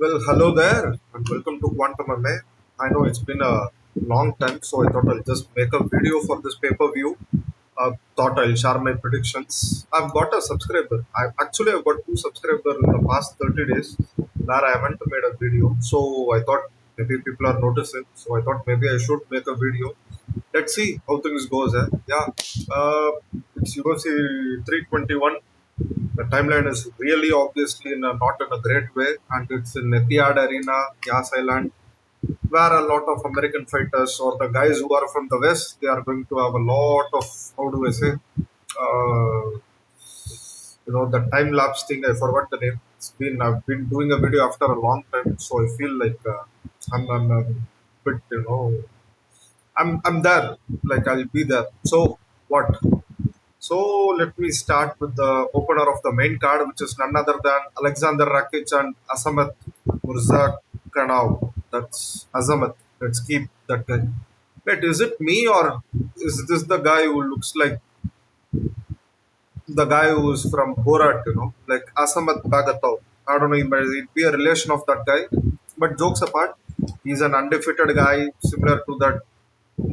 Well, hello there, and welcome to Quantum MA. I know it's been a long time, so I thought I'll just make a video for this pay-per-view. Thought I'll share my predictions. I've got a subscriber. I've got two subscribers in the past 30 days where I haven't made a video. So I thought maybe people are noticing. So I thought maybe I should make a video. Let's see how things goes. Yeah, it's UFC 321. The timeline is really obviously not in a great way, and it's in Etihad Arena, Yas Island, where a lot of American fighters or the guys who are from the West, they are going to have a lot of, how do I say, the time lapse thing. I forgot the name. I've been doing a video after a long time, so I feel like I'm a bit, I'm there, like I'll be there. So what? So let me start with the opener of the main card, which is none other than Aleksandar Rakic and Azamat Murzakanov. That's Azamat. Let's keep that guy. Wait, is it me or is this the guy who looks like the guy who's from Borat, like Azamat Bagatov? I don't know, it might be a relation of that guy. But jokes apart, he's an undefeated guy, similar to that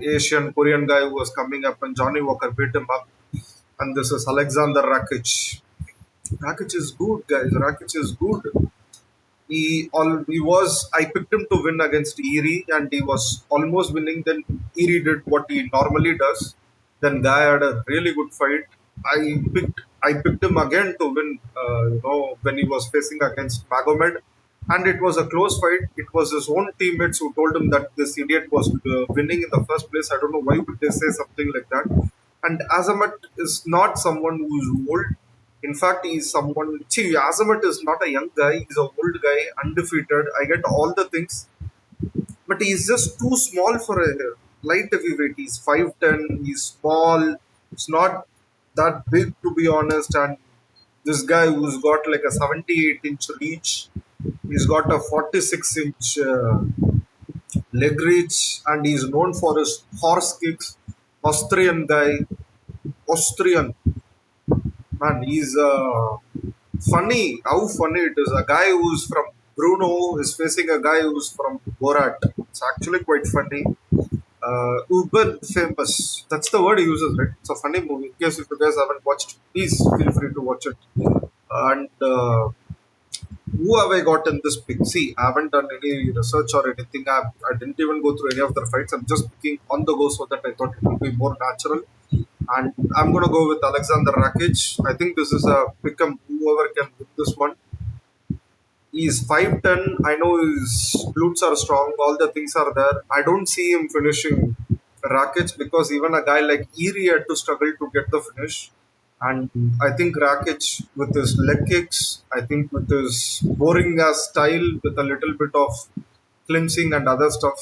Asian Korean guy who was coming up and Johnny Walker beat him up. And this is Aleksandar Rakic. Rakic is good, guys. Rakic is good. I picked him to win against Erie, and he was almost winning. Then Erie did what he normally does. Then Guy had a really good fight. I picked him again to win. When he was facing against Magomed, and it was a close fight. It was his own teammates who told him that this idiot was winning in the first place. I don't know why would they say something like that. And Azamat is not someone who's old. In fact, he's someone. See, Azamat is not a young guy. He's an old guy, undefeated. I get all the things, but he's just too small for a light heavyweight. He's 5'10". He's small. It's not that big, to be honest. And this guy who's got like a 78-inch reach, he's got a 46-inch leg reach, and he's known for his horse kicks. Austrian guy, Austrian man. He's funny. How funny it is! A guy who's from Bruno is facing a guy who's from Borat. It's actually quite funny. Uber famous. That's the word he uses, right? It's a funny movie. In case if you guys haven't watched, please feel free to watch it. And who have I got in this pick? See, I haven't done any research or anything. I didn't even go through any of their fights. I'm just picking on the go so that I thought it would be more natural. And I'm going to go with Aleksandar Rakic. I think this is a pick 'em whoever can win this one. He's 5'10". I know his glutes are strong. All the things are there. I don't see him finishing Rakic because even a guy like Erie had to struggle to get the finish. And I think Rakic with his leg kicks, I think with his boring ass style, with a little bit of clinching and other stuff,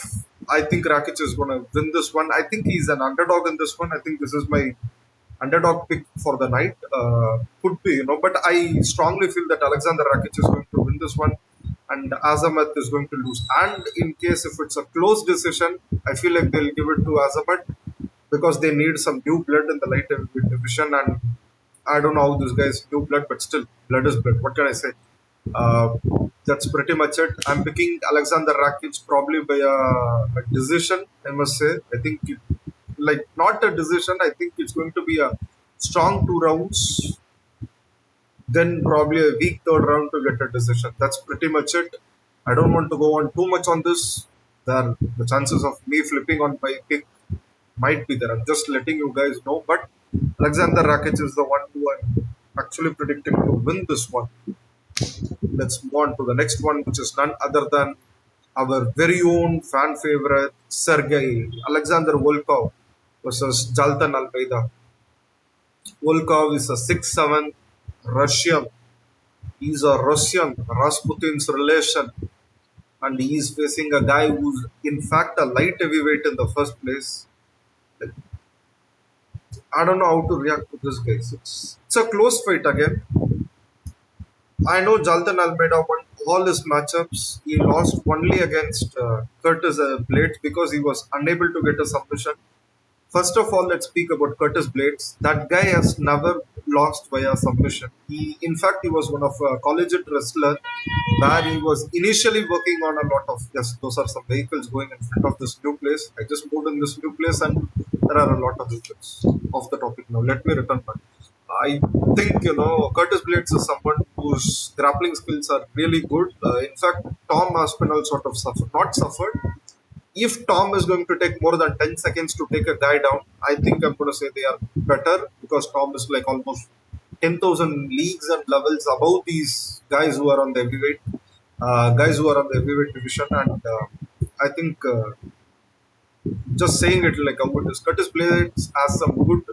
I think Rakic is going to win this one. I think he's an underdog in this one. I think this is my underdog pick for the night. Could be, but I strongly feel that Aleksandar Rakic is going to win this one and Azamat is going to lose. And in case if it's a close decision, I feel like they'll give it to Azamat because they need some new blood in the light heavyweight division. And I don't know how this guy is new blood, but still, blood is blood. What can I say? That's pretty much it. I'm picking Aleksandar Rakic probably by a decision, I must say. I think, not a decision. I think it's going to be a strong 2 rounds, then probably a weak third round to get a decision. That's pretty much it. I don't want to go on too much on this. The chances of me flipping on my pick might be there. I'm just letting you guys know. But Aleksandar Rakic is the one who I'm actually predicting to win this one. Let's move on to the next one, which is none other than our very own fan favorite Sergey Alexander Volkov versus Jailton Almeida. Volkov is a 6'7" Russian. He's a Russian, Rasputin's relation, and he's facing a guy who's in fact a light heavyweight in the first place. I don't know how to react to this, guys. It's a close fight again. I know Jailton Almeida won all his matchups. He lost only against Curtis Blades because he was unable to get a submission. First of all, let's speak about Curtis Blades. That guy has never lost via submission. In fact, he was one of a collegiate wrestler where he was initially working on a lot of, yes, those are some vehicles going in front of this new place. I just moved in this new place and there are a lot of vehicles. Off the topic now. Let me return back. I think, Curtis Blades is someone whose grappling skills are really good. In fact, Tom Aspinall sort of suffered, not suffered, if Tom is going to take more than 10 seconds to take a guy down, I think I'm going to say they are better because Tom is like almost 10,000 leagues and levels above these guys who are on the heavyweight, guys who are on the heavyweight division. And I think just saying it like how it is, Curtis Blades has some good,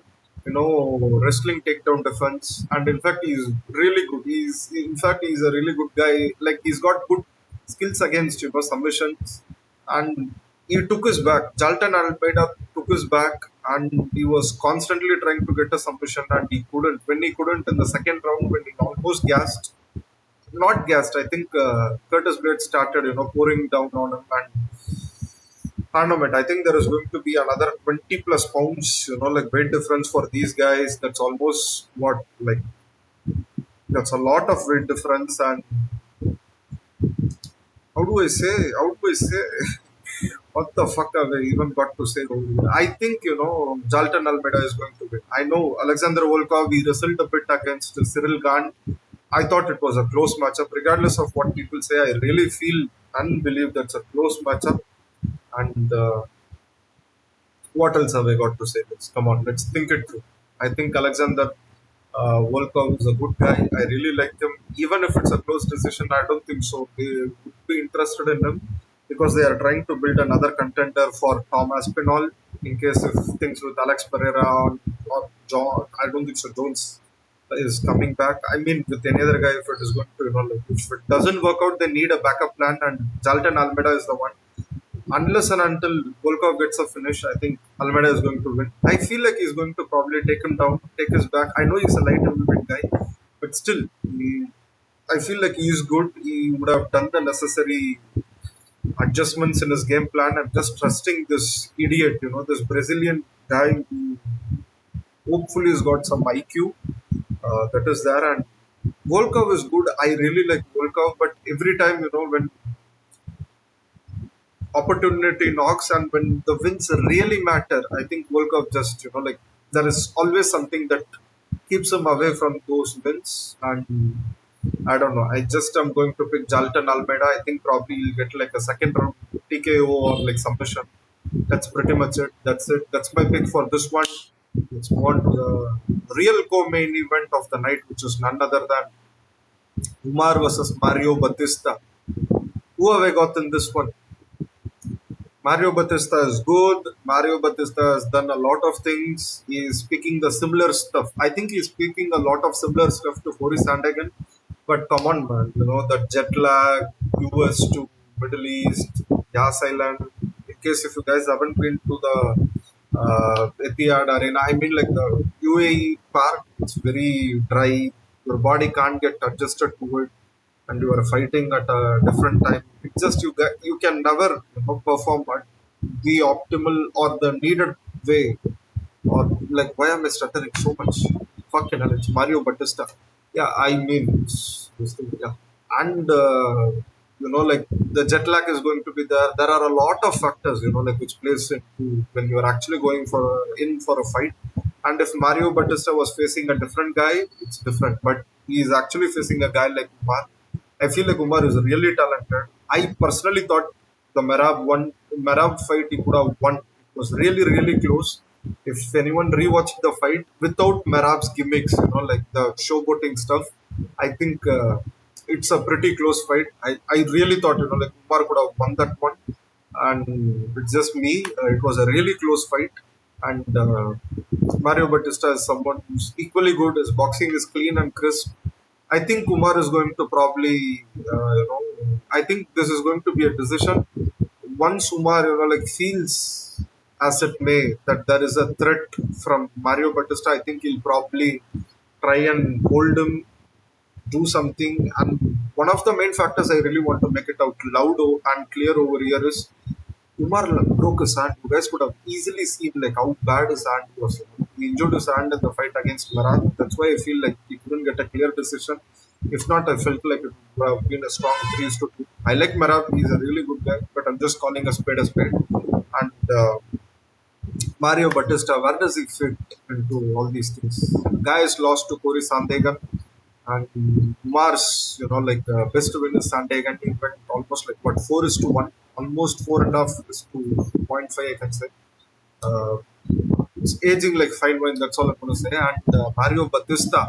wrestling takedown defense. And in fact, he's really good. He's a really good guy. Like he's got good skills against, submissions and he took his back. Jailton Almeida took his back and he was constantly trying to get a submission and he couldn't. When he couldn't in the second round, when he almost gassed, not gassed, I think Curtis Blades started, pouring down on him and tournament. I think there is going to be another 20 plus pounds, like weight difference for these guys. That's almost what, like, that's a lot of weight difference. And how do I say, what the fuck have I even got to say? I think, Jalton Almeida is going to win. I know Aleksandar Volkov, he wrestled a bit against Ciryl Gane. I thought it was a close matchup. Regardless of what people say, I really feel and believe that's a close matchup. And what else have I got to say? Come on, let's think it through. I think Alexander Volkov is a good guy. I really like him. Even if it's a close decision, I don't think so. They would be interested in him because they are trying to build another contender for Tom Aspinall in case if things with Alex Pereira or John, I don't think so. Jones is coming back. I mean, with any other guy, if it is going to, like, if it doesn't work out, they need a backup plan, and Jalton Almeida is the one. Unless and until Volkov gets a finish, I think Almeida is going to win. I feel like he's going to probably take him down, take his back. I know he's a light heavyweight guy, but still, I feel like he's good. He would have done the necessary adjustments in his game plan. I'm just trusting this idiot, this Brazilian guy who hopefully has got some IQ that is there. And Volkov is good. I really like Volkov, but every time, when opportunity knocks and when the wins really matter, I think Volkov just, like there is always something that keeps him away from those wins. And I don't know. I just am going to pick Jalton Almeida. I think probably he'll get like a second round TKO or like submission. That's pretty much it. That's it. That's my pick for this one. Let's move on to the real co-main event of the night, which is none other than Umar versus Mario Bautista. Who have I got in this one? Mario Bautista is good. Mario Bautista has done a lot of things. He is speaking the similar stuff. I think he's speaking a lot of similar stuff to Boris Sandagan. But come on, man. The jet lag, US to Middle East, Yas Island. In case if you guys haven't been to the Etihad Arena, I mean like the UAE park, it's very dry. Your body can't get adjusted to it and you are fighting at a different time. It's just you can never perform at the optimal or the needed way. Or like why am I stuttering so much? Fucking hell, it's Mario Batista. Yeah, I mean this thing, yeah. And like the jet lag is going to be there. There are a lot of factors, like which plays into when you are actually going for a fight. And if Mario Batista was facing a different guy, it's different. But he is actually facing a guy like Umar. I feel like Umar is really talented. I personally thought the Merab fight he could have won. It was really, really close. If anyone rewatched the fight without Merab's gimmicks, like the showboating stuff, I think it's a pretty close fight. I really thought, like Umar could have won that one. And it's just me. It was a really close fight. And Mario Batista is someone who's equally good. His boxing is clean and crisp. I think Umar is going to probably, I think this is going to be a decision. Once Umar, like feels as it may that there is a threat from Mario Batista, I think he'll probably try and hold him, do something. And one of the main factors I really want to make it out loud and clear over here is Umar broke his hand. You guys could have easily seen like how bad his hand was. He injured his hand in the fight against Marab. That's why I feel like he couldn't get a clear decision. If not, I felt like it would have been a strong 3-2. I like Marab. He's a really good guy, but I'm just calling a spade a spade. And Mario Bautista, where does he fit into all these things? Guy is lost to Cory Sandhagen, and Umar's, like best win is Sandhagen. He went almost like what 4-1, almost 4.5 is to 0.5, I can say. Uh, it's aging like fine wine. That's all I'm going to say. And Mario Batista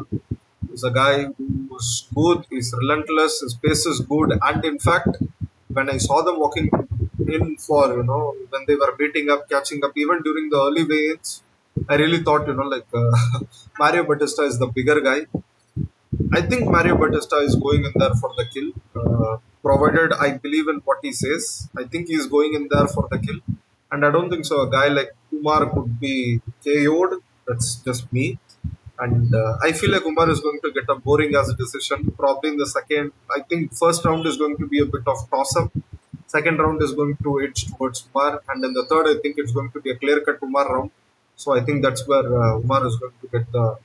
is a guy who's good. He's relentless. His pace is good. And in fact, when I saw them walking in for when they were beating up, catching up, even during the early weigh-ins, I really thought like Mario Batista is the bigger guy. I think Mario Batista is going in there for the kill, provided I believe in what he says. I think he's going in there for the kill, and I don't think so. A guy like Umar could be KO'd. That's just me, and I feel like Umar is going to get a boring as a decision. Probably in the second, I think first round is going to be a bit of toss up. Second round is going to edge towards Umar, and then the third, I think it's going to be a clear cut Umar round. So I think that's where Umar is going to get the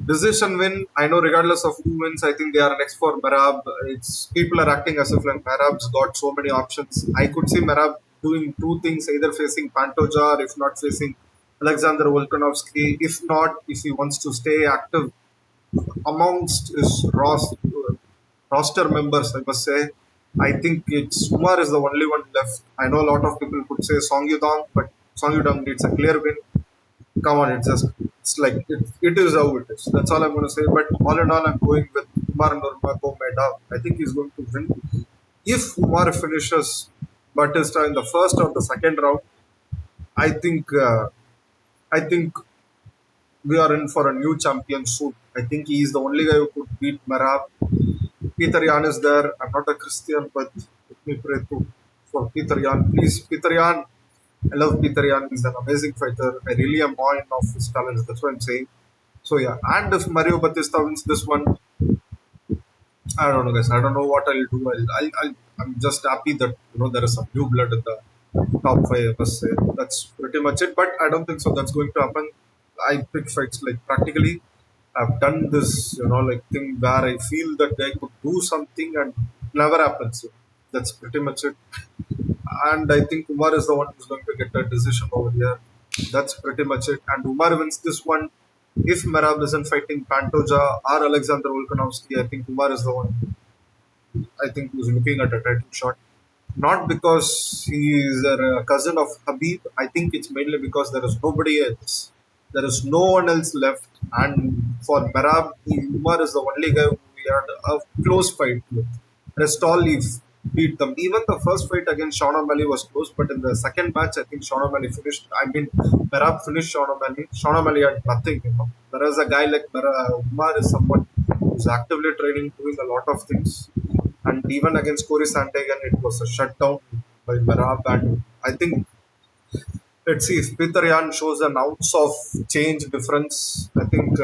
decision win. I know regardless of who wins, I think they are next for Merab. It's people are acting as if like Merab's got so many options. I could see Merab doing two things, either facing Pantoja or if not facing Alexander Volkanovski. If not, if he wants to stay active amongst his roster members, I must say, I think it's Umar is the only one left. I know a lot of people could say Song Yudong, but Song Yudong needs a clear win. Come on, it's like it is how it is. That's all I'm going to say. But all in all, I'm going with Umar Nurmagomedov. I think he's going to win. If Umar finishes Batista in the first or the second round, I think I think we are in for a new champion soon. I think he is the only guy who could beat Marab. Peter Yan is there. I'm not a Christian, but let me pray for Peter Yan. Please, Peter Yan. I love Peter Yan. He's an amazing fighter. I really am awe of his talents. That's what I'm saying. So yeah, and if Mario Batista wins this one, I don't know, guys. I don't know what I'll do. I'm just happy that there is some new blood in the top five. I must say that's pretty much it. But I don't think so. That's going to happen. I pick fights like practically. I've done this, like thing where I feel that I could do something and never happens. So that's pretty much it. And I think Umar is the one who's going to get a decision over here. That's pretty much it. And Umar wins this one. If Merab isn't fighting Pantoja or Alexander Volkanovski, I think Umar is the one. I think who's looking at a title shot. Not because he is a cousin of Habib. I think it's mainly because there is nobody else. There is no one else left. And for Merab, Umar is the only guy who we had a close fight with. Rest all he beat them. Even the first fight against Sean O'Malley was close, but in the second match, I think Sean O'Malley finished. I mean, Merab finished Sean O'Malley. Sean O'Malley had nothing. Whereas a guy like Umar is someone who's actively training, doing a lot of things. And even against Cory Sandhagen, it was a shutdown by Merab. And I think, let's see, if Peter Yan shows an ounce of change difference, I think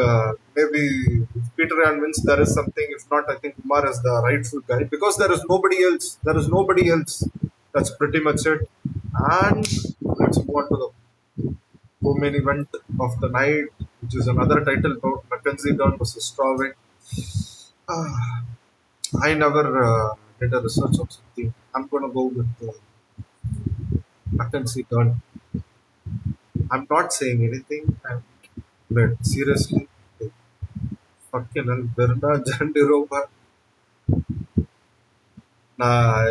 maybe if Peter Yan wins, there is something. If not, I think Umar is the rightful guy because there is nobody else. There is nobody else. That's pretty much it. And let's move on to the co-main event of the night, which is another title bout, Mackenzie Dern versus Strawweight. Ah, I never did a research on something. I'm going to go with Mackenzie Dern. I'm not saying anything, but seriously, fucking hell, Virna, Jandiroba. Nah,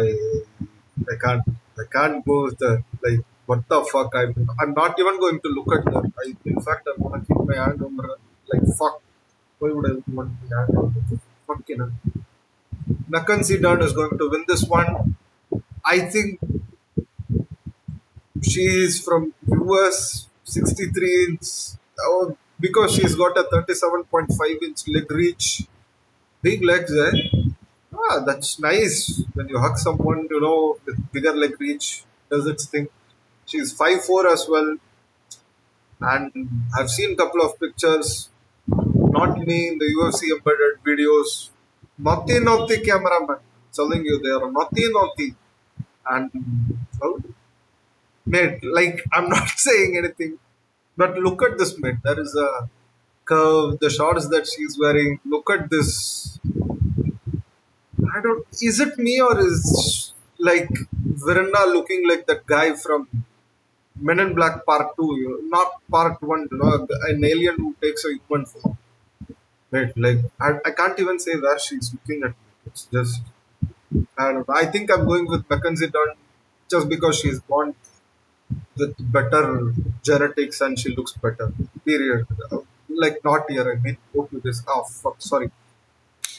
I can't go with the, like, what the fuck, I'm not even going to look at that. In fact, I'm gonna keep my hand over, like, fuck, why would I want my hand over it? Fucking hell. Mackenzie Dern is going to win this one. I think she is from US, 63 inch. Oh, because she's got a 37.5-inch leg reach. Big legs, eh? Ah, that's nice. When you hug someone, with bigger leg reach, does its thing. She's 5'4" as well. And I've seen a couple of pictures. Not me in the UFC embedded videos. Naughty, naughty cameraman. Telling you, they are naughty, naughty. And well, mate, like I'm not saying anything, but look at this, mate. There is a curve, the shorts that she's wearing. Look at this. I don't. Is it me or is like Virna looking like that guy from Men in Black Part Two? Not Part One. An alien who takes a human form. Right? Like I can't even say where she's looking at. Me. It's just I don't know. I think I'm going with Mackenzie Dern just because she's born with better genetics and she looks better. Period. Like not here. I mean, go to this. Oh fuck. Sorry.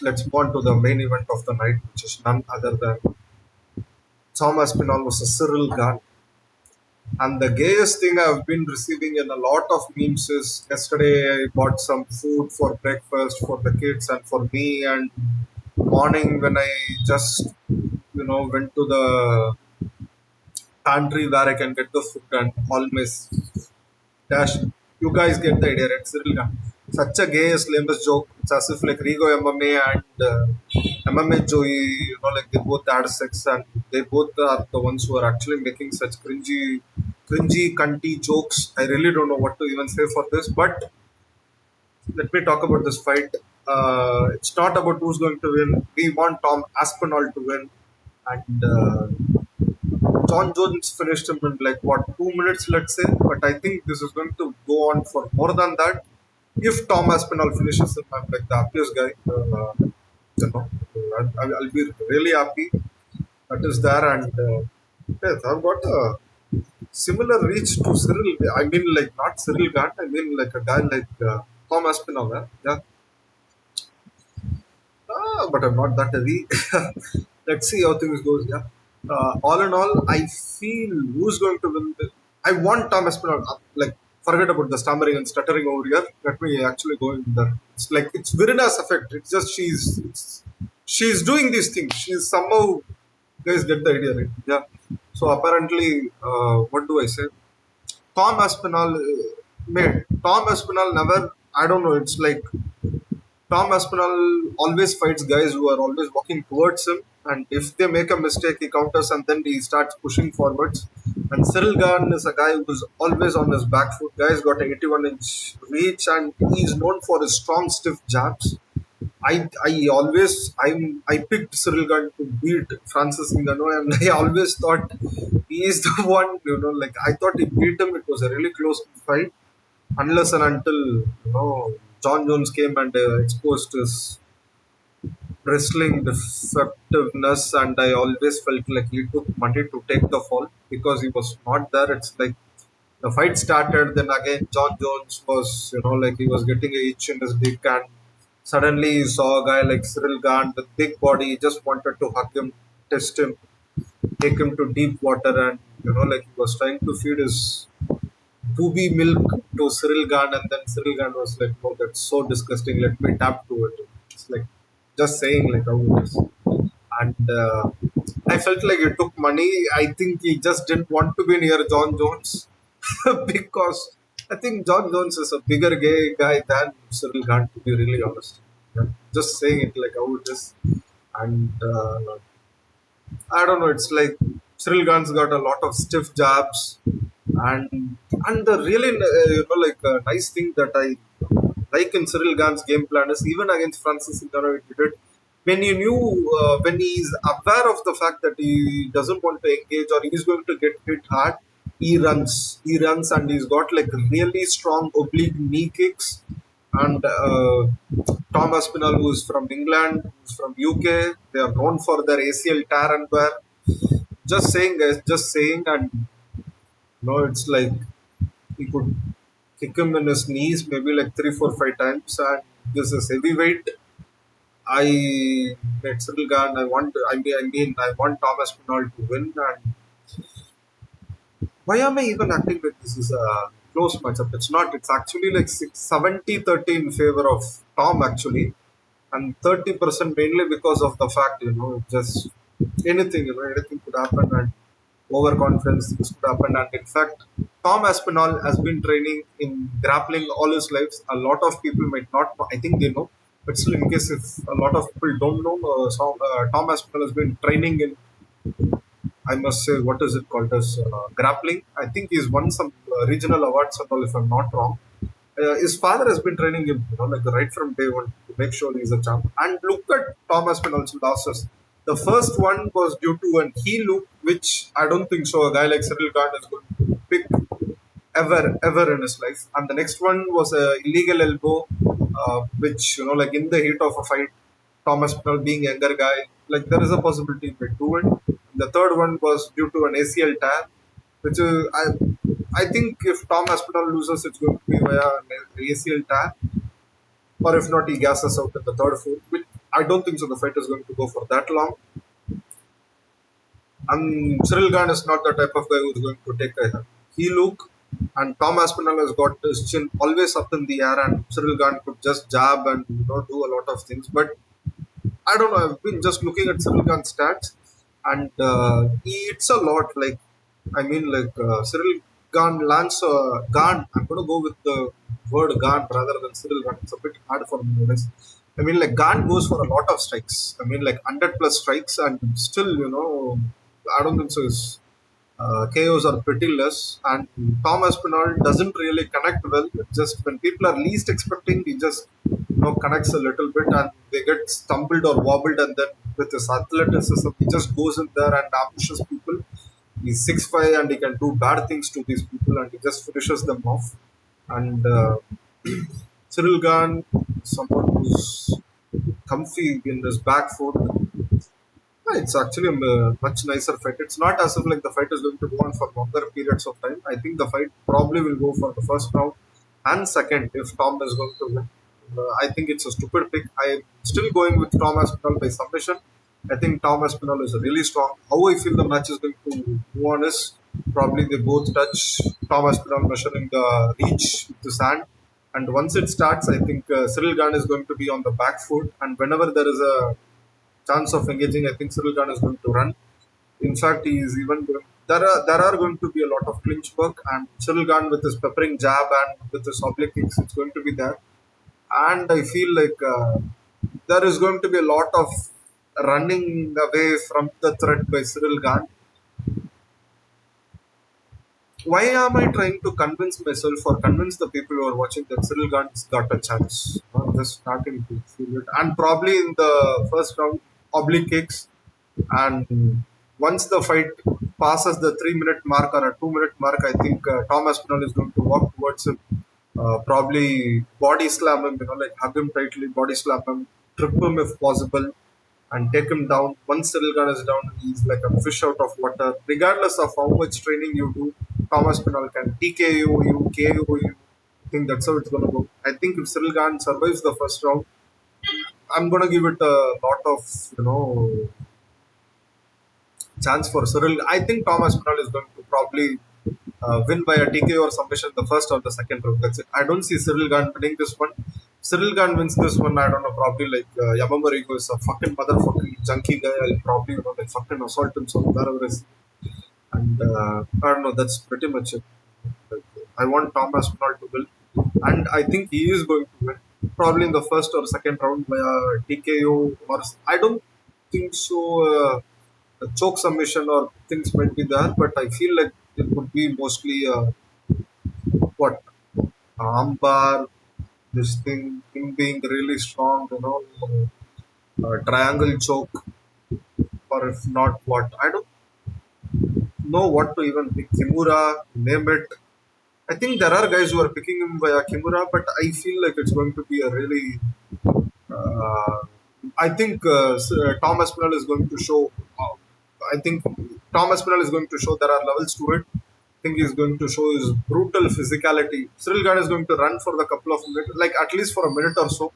Let's move on to the main event of the night, which is none other than Tom Aspinall versus Ciryl Gane. And the gayest thing I've been receiving in a lot of memes is yesterday I bought some food for breakfast for the kids and for me. And morning when I just went to the pantry where I can get the food and always dash. You guys get the idea, right? Ciryl Gane. Such a gayest, lamest joke. It's as if like Rigo MMA and MMA Joey, like they both had sex and they both are the ones who are actually making such cringy, cunty jokes. I really don't know what to even say for this, but let me talk about this fight. It's not about who's going to win. We want Tom Aspinall to win, and John Jones finished him in like what 2 minutes, let's say. But I think this is going to go on for more than that. If Tom Aspinall finishes him, I'm like the happiest guy. You know, I'll be really happy. That is there, and yes, I've got a similar reach to Ciryl. I mean, like not Ciryl Gane. I mean, like a guy like Tom Aspinall. Yeah, but I'm not that heavy. Let's see how things goes. Yeah. All in all, I feel who's going to win. I want Tom Aspinall. Like, forget about the stammering and stuttering over here. Let me actually go in there. It's like it's Virina's effect. It's just she's doing these things. She's somehow guys get the idea, right? Yeah. So apparently, what do I say? Tom Aspinall, mate. Tom Aspinall never. I don't know. It's like Tom Aspinall always fights guys who are always walking towards him, and if they make a mistake, he counters and then he starts pushing forwards. And Ciryl Gane is a guy who's always on his back foot. Guy's got an 81-inch reach, and he's known for his strong, stiff jabs. I picked Ciryl Gane to beat Francis Ngannou, and I always thought he is the one. Like I thought he beat him. It was a really close fight unless and until John Jones came and exposed his wrestling defectiveness, and I always felt like he took money to take the fall because he was not there. It's like the fight started, then again John Jones was like he was getting a itch in his dick, and suddenly he saw a guy like Ciryl Gane with big body. He just wanted to hug him, test him, take him to deep water, and like he was trying to feed his booby milk to Ciryl Gane, and then Ciryl Gane was like, "Oh, that's so disgusting. Let me tap to it." It's like just saying like how it is, and I felt like he took money. I think he just didn't want to be near John Jones because I think John Jones is a bigger gay guy than Ciryl Gane, to be really honest. Yeah. Just saying it like how it is, and I don't know. It's like Ciryl Gane's got a lot of stiff jabs, and the really like nice thing that I like in Ciryl Gane's game plan is even against Francis Ngannou, he did it when he knew when he's aware of the fact that he doesn't want to engage or he's going to get hit hard. He runs, and he's got like really strong oblique knee kicks. And Tom Aspinall, who's from England, who's from UK, they are known for their ACL tear and wear. Just saying, guys, just saying, and it's like he could kick him in his knees maybe like 3, 4, 5 times. And this is heavyweight. I made Ciryl Gane. I want Thomas Pinal to win. And why am I even acting like this is a close matchup? It's not. It's actually like 70-30 in favor of Tom actually, and 30% mainly because of the fact just anything anything could happen, and overconfidence things could happen. And in fact, Tom Aspinall has been training in grappling all his life. A lot of people might not know. I think they know, but still, in case if a lot of people don't know, Tom Aspinall has been training in I must say, what is it called as grappling. I think he's won some regional awards and all, if I'm not wrong. His father has been training him, like right from day one to make sure he's a champ. And look at Thomas Pinal's losses. The first one was due to an heel loop, which I don't think so. A guy like Ciryl Gane is going to pick ever in his life. And the next one was a illegal elbow, which like in the heat of a fight, Thomas Pinal being younger guy, like there is a possibility he might do it. The third one was due to an ACL tear, which is I think if Tom Aspinall loses, it's going to be via an ACL tear, or if not, he gasses out in the third, fourth. Which I don't think so. The fight is going to go for that long. And Ciryl Gane is not the type of guy who's going to take a heel look. And Tom Aspinall has got his chin always up in the air, and Ciryl Gane could just jab and do a lot of things. But I don't know. I've been just looking at Ciryl Gane's stats, and he eats a lot. Like I mean, like Ciryl Gane lands Gane. I'm gonna go with the word Gane rather than Ciryl Gane. It's a bit hard for me. I mean, like Gane goes for a lot of strikes. I mean, like 100 plus strikes, and still, I don't think so. His KOs are pretty less, and Thomas Pinal doesn't really connect well. Just when people are least expecting, he just connects a little bit, and they get stumbled or wobbled, and then with his athleticism, he just goes in there and ambushes people. He's 6'5" and he can do bad things to these people, and he just finishes them off. And Ciryl Gane, someone who's comfy in his back foot. Yeah, it's actually a much nicer fight. It's not as if like the fight is going to go on for longer periods of time. I think the fight probably will go for the first round and second if Tom is going to win. I think it's a stupid pick. I'm still going with Tom Aspinall by submission. I think Tom Aspinall is really strong. How I feel the match is going to move on is probably they both touch. Tom Aspinall measuring the reach with his hand. And once it starts, I think Ciryl Gane is going to be on the back foot. And whenever there is a chance of engaging, I think Ciryl Gane is going to run. In fact, he is even going. There are going to be a lot of clinch work, and Ciryl Gane with his peppering jab and with his oblique kicks, it's going to be there. And I feel like there is going to be a lot of running away from the threat by Ciryl Gane. Why am I trying to convince myself or convince the people who are watching that Ciryl Gane's got a chance? I'm just starting to feel it. And probably in the first round, oblique kicks. And once the fight passes the 3 minute mark or a 2 minute mark, I think Tom Aspinall is going to walk towards him. Probably body slam him, like hug him tightly, body slam him, trip him if possible, and take him down. Once Ciryl Gane is down, he's like a fish out of water. Regardless of how much training you do, Thomas Pinal can TKO you, KO you. I think that's how it's going to go. I think if Ciryl Gane survives the first round, I'm going to give it a lot of, chance for Ciryl. I think Thomas Pinal is going to probably win by a TKO or submission the first or the second round. That's it. I don't see Ciryl Gane winning this one. Ciryl Gane wins this one. I don't know. Probably like Yamamarigo is a fucking motherfucking junkie guy. I'll probably like fucking assault him so wherever is. And I don't know. That's pretty much it. Like, I want Thomas Pinal to win, and I think he is going to win. Probably in the first or second round by a TKO or I don't think so. A choke submission or things might be there, but I feel like it would be mostly what armbar, this thing, him being really strong, triangle choke, or if not, what I don't know what to even pick. Kimura, name it. I think there are guys who are picking him via Kimura, but I feel like it's going to be a really. Uh, I think Thomas Pinal is going to show. I think Thomas Pinal is going to show there are levels to it. I think he's going to show his brutal physicality. Ciryl Gane is going to run for the couple of minutes, like at least for a minute or so.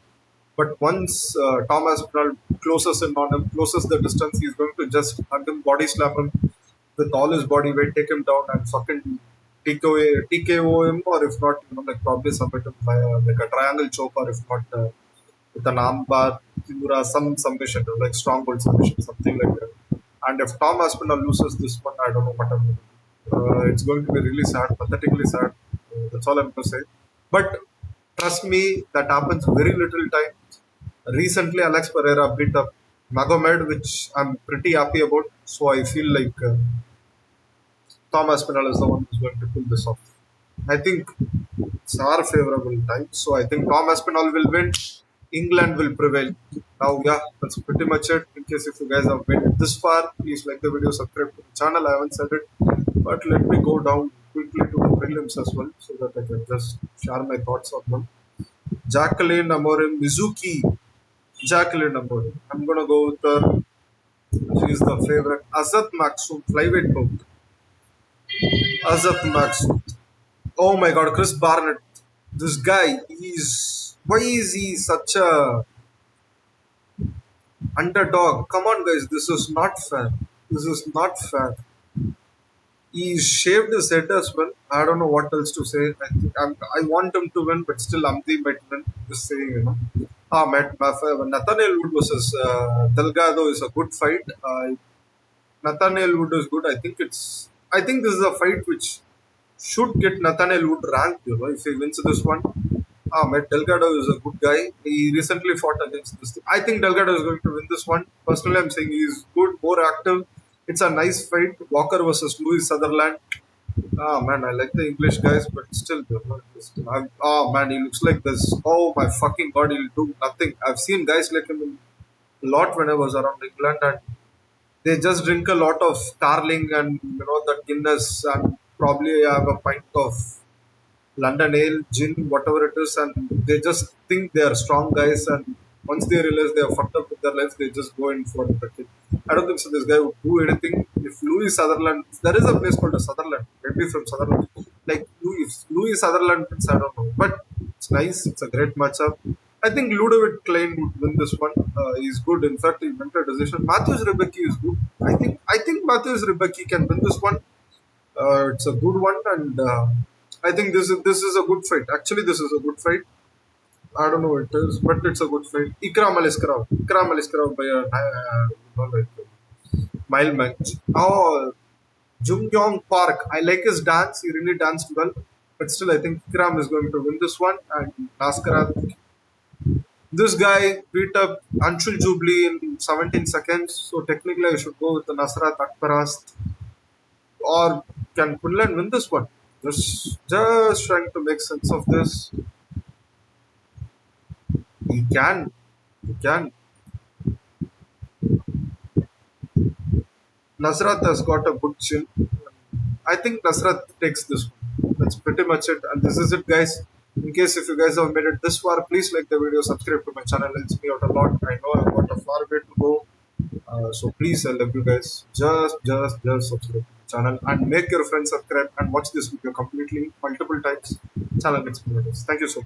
But once Thomas Pinal closes in on him, closes the distance, he's going to just hug him, body slam him with all his body weight, take him down and fucking TKO him, or if not, like probably submit him by like a triangle choke, or if not with an armbar, some submission, like stronghold submission, something like that. And if Tom Aspinall loses this one, I don't know what I'm going to do. It's going to be really sad, pathetically sad. That's all I'm going to say. But trust me, that happens very little time. Recently, Alex Pereira beat up Magomed, which I'm pretty happy about. So I feel like Tom Aspinall is the one who's going to pull this off. I think it's our favorable time. So I think Tom Aspinall will win. England will prevail. Now, yeah, that's pretty much it. In case if you guys have made it this far, please like the video, subscribe to the channel. I haven't said it, but let me go down quickly to the prelims as well so that I can just share my thoughts on them. Jacqueline Amorim Mizuki. Jacqueline Amorim. I'm gonna go with her. She's the favorite. Azat Maksum, flyweight bout. Azat Maksum. Oh my god, Chris Barnett. This guy is. Why is he such a underdog? Come on, guys. This is not fair. This is not fair. He shaved his head as well. I don't know what else to say. I want him to win, but still, Amdi might win. Just saying, you know. Nathaniel Wood versus Delgado is a good fight. Nathaniel Wood is good. I think it's. I think this is a fight which should get Nathaniel Wood ranked. You know, if he wins this one. Matt Delgado is a good guy. He recently fought against this. I think Delgado is going to win this one. Personally, I'm saying he's good, more active. It's a nice fight. Walker versus Louis Sutherland. Man, I like the English guys, but still, man, he looks like this. Oh my fucking god, he'll do nothing. I've seen guys like him a lot when I was around England, and they just drink a lot of Starling and that Guinness, and probably have a pint of London ale, gin, whatever it is, and they just think they are strong guys. And once they realize they are fucked up with their lives, they just go in for the kid. I don't think so. This guy would do anything. If Louis Sutherland, there is a place called a Sutherland, maybe from Sutherland. Like Louis Sutherland, I don't know, but it's nice. It's a great matchup. I think Ludovic Klein would win this one. He's good. In fact, he went a decision. Matthews Rebecki is good. I think Matthews Rebecki can win this one. It's a good one, and I think this is a good fight. Actually, this is a good fight. I don't know what it is, but it's a good fight. Ikram Aliskarov by a mile match. Oh, Jung Yong Park. I like his dance. He really danced well. But still, I think Ikram is going to win this one. And Laskarov, this guy beat up Anshul Jubli in 17 seconds. So technically, I should go with the Nasrat Akbarast. Or can Kunlan win this one? Just trying to make sense of this. He can. He can. Nasrat has got a good chin. I think Nasrat takes this one. That's pretty much it. And this is it, guys. In case if you guys have made it this far, please like the video, subscribe to my channel. It helps me out a lot. I know I've got a far way to go. So please, I love you guys. Just subscribe to the channel and make your friends subscribe and watch this video completely multiple times. Channel gets. Thank you so much.